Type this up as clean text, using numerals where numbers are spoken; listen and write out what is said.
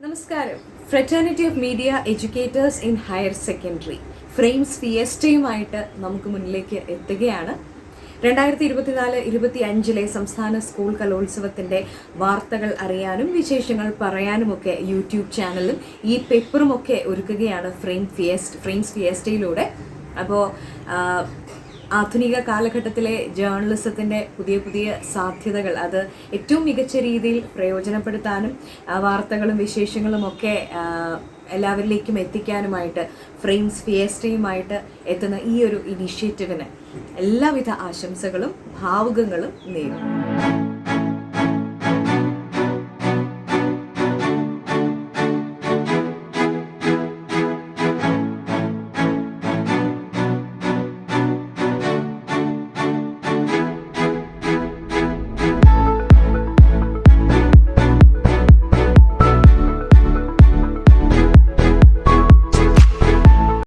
നമസ്കാരം. Fraternity of media educators in higher secondary frames ഫിയസ്റ്റയുമായിട്ട് നമുക്ക് മുന്നിലേക്ക് എത്തുകയാണ്. 2024-25 സംസ്ഥാന സ്കൂൾ കലോത്സവത്തിൻ്റെ വാർത്തകൾ അറിയാനും വിശേഷങ്ങൾ പറയാനുമൊക്കെ യൂട്യൂബ് ചാനലും ഈ പേപ്പറുമൊക്കെ ഒരുക്കുകയാണ് ഫ്രെയിംസ് ഫിയസ്റ്റയിലൂടെ. അപ്പോൾ ആധുനിക കാലഘട്ടത്തിലെ ജേർണലിസത്തിൻ്റെ പുതിയ സാധ്യതകൾ അത് ഏറ്റവും മികച്ച രീതിയിൽ പ്രയോജനപ്പെടുത്താനും വാർത്തകളും വിശേഷങ്ങളും ഒക്കെ എല്ലാവരിലേക്കും എത്തിക്കാനുമായിട്ട് ഫ്രെയിംസ് ഫിയസ്റ്റയുമായിട്ട് എത്തുന്ന ഈ ഒരു ഇനീഷ്യേറ്റീവിന് എല്ലാവിധ ആശംസകളും ഭാവുകങ്ങളും നേരും.